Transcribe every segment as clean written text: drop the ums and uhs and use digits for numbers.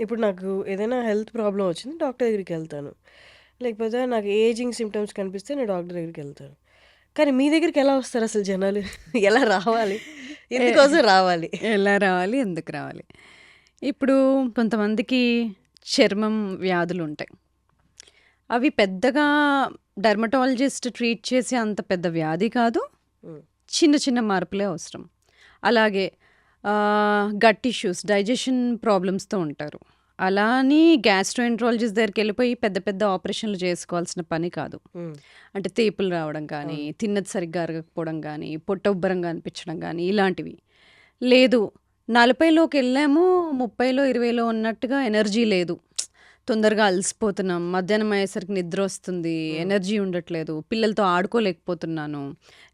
ఇప్పుడు నాకు ఏదైనా హెల్త్ ప్రాబ్లమ్ వచ్చింది డాక్టర్ దగ్గరికెళ్తాను. లేకపోతే నాకు ఏజింగ్ సింప్టమ్స్ కనిపిస్తే నేను డాక్టర్ దగ్గరికెళ్తాను. కానీ మీ దగ్గరికి ఎలా వస్తారసలు జనాలు? ఎలా రావాలి? ఏ ఎందుకోసం రావాలి? ఎలా రావాలి? ఎందుకు రావాలి? ఇప్పుడు కొంతమందికి చర్మం వ్యాధులుంటాయి. అవి పెద్దగా డెర్మటాలజిస్ట్ ట్రీట్ చేసే అంత పెద్ద వ్యాధి కాదు. హ్మ్. చిన్న చిన్న మార్పులే అవసరం. అలాగే గట్ ఇష్యూస్, డైజెషన్ ప్రాబ్లమ్స్‌తో ఉంటారు. అలా అని గ్యాస్ట్రోఎంట్రాలజిస్ట్ దగ్గరికెళ్ళిపోయి పెద్ద పెద్ద ఆపరేషన్‌లు చేసుకోవాల్సిన పని కాదు. హ్మ్. అంటే తేపులు రావడం కానీ, అవును. తిన్నది సరిగ్గా అరగకపోవడం గానీ, పొట్ట ఉబ్బరంగా అనిపించడం గానీ ఇలాంటివి. లేదు 40లోకెళ్ళాము, 30లో, 20లో ఉన్నట్టుగా ఎనర్జీ లేదు. తొందరగా అలసిపోతున్నాం. మధ్యాహ్నం అయ్యేసరికి నిద్రొస్తుంది. హ్మ్. ఎనర్జీ ఉండట్లేదు. పిల్లలతో ఆడుకోలేకపోతున్నాను.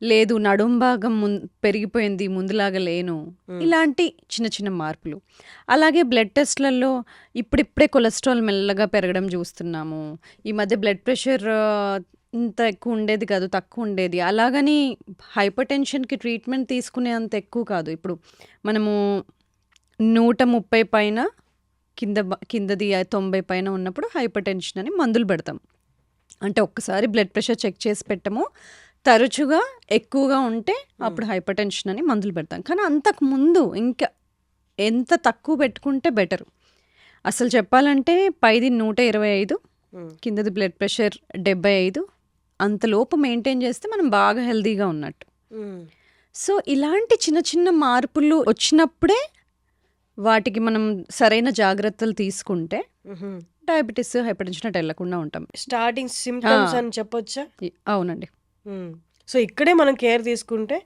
లేదు నడుం భాగం పెరిగిపోయింది. ముందులాగా లేను. హ్మ్. ఇలాంటి చిన్న చిన్న మార్పులు. అలాగే బ్లడ్ టెస్ట్‌లలో ఇప్పుడిప్పుడే కొలెస్ట్రాల్ మెల్లగా పెరగడం జూస్తున్నాము. ఈ మధ్య బ్లడ్ ప్రెషర్ ఇంత ఎక్కువ ఉండేది కాదు. తక్కువ ఉండేది. అలాగని హైపర్ టెన్షన్‌కి ట్రీట్మెంట్ తీసుకునే అంత ఎక్కువ కాదు. ఇప్పుడు మనము 130 పైన కిందది 90 పైన ఉన్నప్పుడు హైపర్ టెన్షన్ అని మందులు పెడతాం. అంటే ఒక్కసారి బ్లడ్ ప్రెషర్ చెక్ చేసి పెట్టము. తరచుగా ఎక్కువగా ఉంటే అప్పుడు హైపర్ టెన్షన్ అని మందులు పెడతాం. కానీ అంతకు ముందు ఇంకా ఎంత తక్కువ పెట్టుకుంటే బెటర్. అసలు చెప్పాలంటే పైది 125, హ్మ్. కిందది బ్లడ్ ప్రెషర్ 75 అంతలోపు మెయింటైన్ చేస్తే మనం బాగా హెల్తీగా ఉన్నట్టు. హ్మ్. సో ఇలాంటి చిన్న చిన్న మార్పులు వచ్చినప్పుడే వాటికి మనం సరైన జాగ్రత్తలు తీసుకుంటే హుహు. డయాబెటిస్, హైపర్ టెన్షన్ అటు వెళ్ళకుండా ఉంటాం. స్టార్టింగ్ ఆ! సింప్టమ్స్ అని చెప్పొచ్చా? అవునండి. హ్మ్. సో, ఇక్కడే మనం కేర్ తీసుకుంటే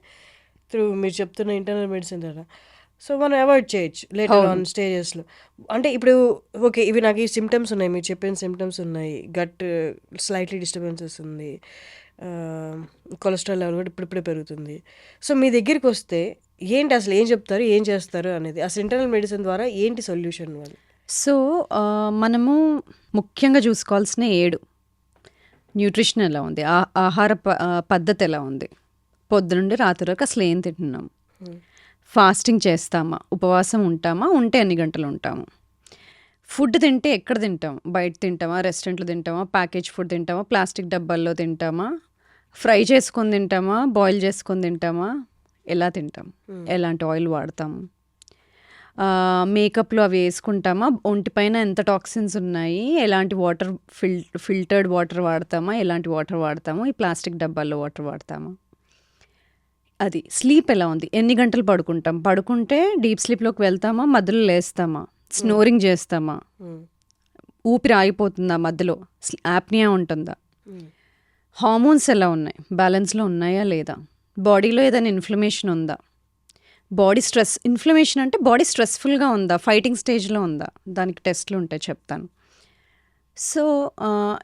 మీరు చెప్తున్న ఇంటర్నల్ మెడిసిన్ ద్వారా. సో, మనం అవాయిడ్ చేయొచ్చు లేటర్ అవును. ఆన్ స్టేజెస్‌లో. అంటే ఇప్పుడు ఓకే. ఇవి నాకు ఈ సింప్టమ్స్ ఉన్నాయి. మీరు చెప్పిన సింప్టమ్స్ ఉన్నాయి. గట్ స్లైట్‌లీ డిస్టర్బెన్సెస్ ఉంది. ఆహ్, కొలెస్ట్రాల్ లెవెల్ కూడా ఇప్పుడిప్పుడే పెరుగుతుంది. సో, మీ దగ్గరికొస్తే ఏంటి అసలు ఏం చెప్తారు? ఏం చేస్తారు అనేది? అసలు ఇంటర్నల్ మెడిసిన్ ద్వారా ఏంటి సొల్యూషన్ మరి? సో, మనము ముఖ్యంగా చూసుకోవాల్సిన 7 న్యూట్రిషన్ ఎలా ఉంది? ఆహార పద్ధతి ఎలా ఉంది? పొద్దునుండి రాత్రి వరకు అసలు ఏం తింటున్నాం? హ్మ్. ఫాస్టింగ్ చేస్తామా? ఉపవాసం ఉంటామా? ఉంటే ఎన్ని గంటలు ఉంటాము? ఫుడ్ తింటే ఎక్కడ తింటాం? బయట తింటామా? రెస్టారెంట్‌లో తింటామా? ప్యాకేజ్ ఫుడ్ తింటామా? ప్లాస్టిక్ డబ్బాల్లో తింటామా? ఫ్రై చేసుకొని తింటామా? బాయిల్ చేసుకొని తింటామా? ఎలా తింటాం? హ్మ్. ఎలాంటి ఆయిల్ వాడతాము? మేకప్‌లు అవి యేసుకుంటామా? ఒంటిపైన ఎంత టాక్సిన్స్ ఉన్నాయి? ఎలాంటి వాటర్ ఫిల్టర్డ్ వాటర్ వాడతామా? ఎలాంటి వాటర్ వాడతాము? ఈ ప్లాస్టిక్ డబ్బాల్లో వాటర్ వాడతామా? అది. స్లీప్ ఎలా ఉంది? ఎన్ని గంటలు పడుకుంటాం? పడుకుంటే డీప్ స్లీప్‌లోకి వెళ్తామా? మధ్యలో లేస్తామా? హ్మ్. స్నోరింగ్ చేస్తామా? హ్మ్. ఊపిరి ఆగిపోతుందా మధ్యలో? యాప్నియా ఉంటుందా? హ్మ్. హార్మోన్స్ ఎలా ఉన్నాయి? బ్యాలెన్స్‌లో ఉన్నాయా లేదా? బాడీలో ఏదైనా ఇన్‌ఫ్లమేషన్ ఉందా? బాడీ స్ట్రెస్ ఇన్‌ఫ్లమేషన్ అంటే బాడీ స్ట్రెస్‌ఫుల్‌గా ఉందా? ఫైటింగ్ స్టేజ్‌లో ఉందా? దానికి టెస్ట్‌లు ఉంటాయి చెప్తాను. సో,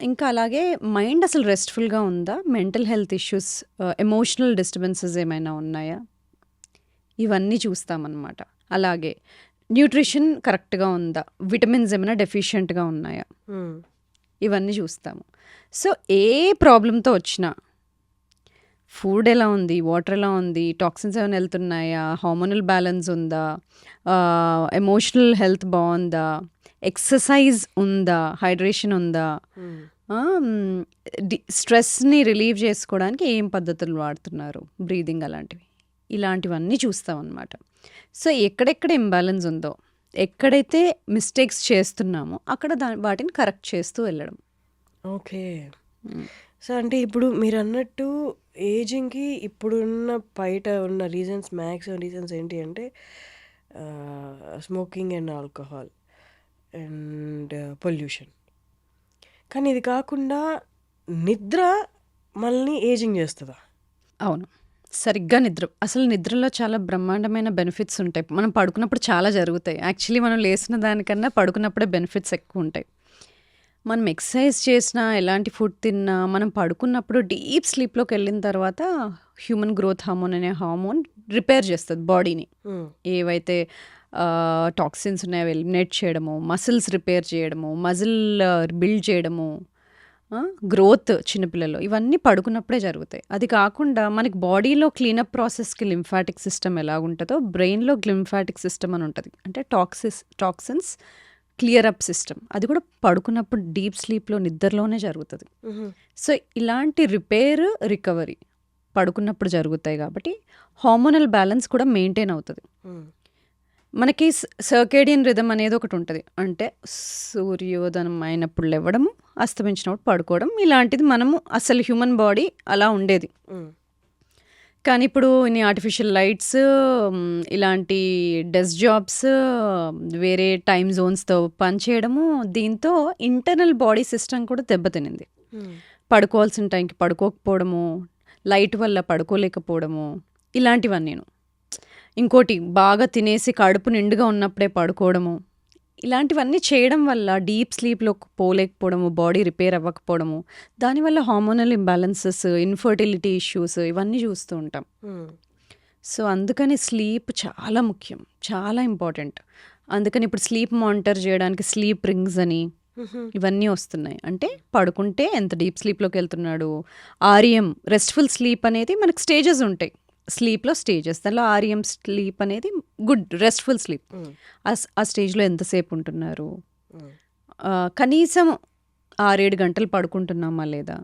ఇంకా అలాగే మైండ్ అసలు రెస్ట్‌ఫుల్‌గా ఉందా? Mental health issues, emotional disturbances ఏమైనా ఉన్నాయా? ఇవన్నీ చూస్తామన్నమాట. అలాగే న్యూట్రిషన్ కరెక్ట్‌గా ఉందా? విటమిన్స్ ఏమైనా డెఫిషియెంట్‌గా ఉన్నాయా? హ్మ్. ఇవన్నీ చూస్తాము. సో, ఏ ప్రాబ్లమ్‌తో వచ్చినా ఫుడ్ ఎలా ఉంది? వాటర్ ఎలా ఉంది? టాక్సిన్స్ ఏమైనా ఎళ్తున్నాయా? హార్మోనల్ బ్యాలెన్స్ ఉందా? ఎమోషనల్ హెల్త్ బావుందా? ఎక్సర్సైజ్ ఉందా? హైడ్రేషన్ ఉందా? హ్మ్. స్ట్రెస్‌ని రిలీవ్ చేసుకోవడానికి ఏం పద్ధతులు వాడుతున్నారు? బ్రీతింగ్ అలాంటివి. ఇలాంటివన్నీ చూస్తామనమాట. సో, ఎక్కడెక్కడ ఇంబాలెన్స్ ఉందో, ఎక్కడైతే మిస్టేక్స్ చేస్తున్నామో అక్కడ వాటిని కరెక్ట్ చేస్తూ వెళ్ళడం. ఓకే. హ్మ్. సో, అంటే ఇప్పుడు మీరన్నట్టు ఏజింగ్‌కి ఇప్పుడున్న బయట ఉన్న మాక్సిమం రీజన్స్ ఏంటి అంటే smoking and alcohol and pollution. కానీ ఇది కాకుండా నిద్ర మనల్ని ఏజింగ్ చేస్తదా? అవును. సరిగ్గా అసలు నిద్రలో చాలా బ్రహ్మాండమైన బెనిఫిట్స్ ఉంటాయి. మనం పడుకున్నప్పుడు చాలా జరుగుతాయి. యాక్చువల్లీ మనం లేసిన దానికన్నా పడుకున్నప్పుడే బెనిఫిట్స్ ఎక్కువుంటాయి. మనం ఎక్సర్సైజ్ చేసినా, ఎలాంటి ఫుడ్ తిన్నా, మనం పడుకున్నప్పుడు డీప్ స్లీప్‌లోకెళ్ళిన తర్వాత హ్యూమన్ గ్రోత్ హార్మోన్ అనే హార్మోన్ రిపేర్ చేస్తది బాడీని. హ్మ్. ఏవైతే టాక్సిన్స్ ఉన్నాయో అవి ఎలిమినేట్ చేయడము, మసిల్స్ రిపేర్ చేయడము, మజిల్ బిల్డ్ చేయడము, గ్రోత్ చిన్నపిల్లల్లో ఇవన్నీ పడుకున్నప్పుడే జరుగుతాయి. అది కాకుండా మనకి బాడీలో క్లీనప్ ప్రాసెస్‌కి లింఫాటిక్ సిస్టమ్ ఎలాగుంటదో బ్రెయిన్‌లో లింఫాటిక్ సిస్టమ్ అని ఉంటది. అంటే టాక్సిన్స్ క్లియర్ అప్ సిస్టమ్. అది కూడా పడుకున్నప్పుడు డీప్ స్లీప్‌లో నిద్రలోనే జరుగుతది. హుహు. సో, ఇలాంటి రిపేర్, రికవరీ పడుకున్నప్పుడు జరుగుతాయి కాబట్టి హార్మోనల్ బ్యాలెన్స్ కూడా మెయింటైన్ అవుతది. హ్మ్. మనకి సర్కేడియన్ రిథమ్ అనేది ఒకటుంటది. అంటే సూర్యోదయం అయినప్పుడు లెవ్వడము, అస్తమించినప్పుడు పడుకోవడం. ఇలాంటిది మనము అసలు హ్యూమన్ బాడీ అలా ఉండేది. హ్మ్. కానీ ఇప్పుడు ఇన్ని ఆర్టిఫిషియల్ లైట్స్, ఇలాంటి డెస్క్ జాబ్స్, వేరే టైమ్ జోన్స్‌తో పనిచేయడము, దీంతో ఇంటర్నల్ బాడీ సిస్టమ్ కూడా దెబ్బతినింది. హ్మ్. పడుకోవాల్సిన టైంకి పడుకోకపోవడము, లైట్ వల్ల పడుకోలేకపోవడము, ఇలాంటివన్నీను. ఇంకోటి బాగా తినేసి కడుపు నిండుగా ఉన్నప్పుడే పడుకోవడము. ఇలాంటివన్నీ చేయడం వల్ల డీప్ స్లీప్‌లోకి పోలేకపోవడము, బాడీ రిపేర్ అవ్వకపోవడము, దానివల్ల హార్మోనల్ ఇంబాలెన్సెస్, ఇన్‌ఫర్టిలిటీ ఇష్యూస్ ఇవన్నీ చూస్తూ ఉంటాం. హ్మ్. సో, అందుకని స్లీప్ చాలా ముఖ్యం. చాలా ఇంపార్టెంట్. అందుకని ఇప్పుడు స్లీప్ మానిటర్ చేయడానికి స్లీప్ రింగ్స్ అని హుహు. ఇవన్నీ వస్తున్నాయి. అంటే పడుకుంటే ఎంత డీప్ స్లీప్‌లోకెళ్తున్నాడు. ఆర్‌ఈఎం రెస్ట్‌ఫుల్ స్లీప్ అనేది మనకు స్టేజెస్ ఉంటాయి. స్లీప్‌లో స్టేజెస్. దానిలో ఆర్‌ఈఎం స్లీప్ అనేది గుడ్ రెస్ట్‌ఫుల్ స్లీప్. హ్మ్. ఆ స్టేజ్‌లో ఎంతసేపు ఉంటున్నారు. హ్మ్. కనీసం 6, 7 గంటలు పడుకుంటున్నామా లేదా?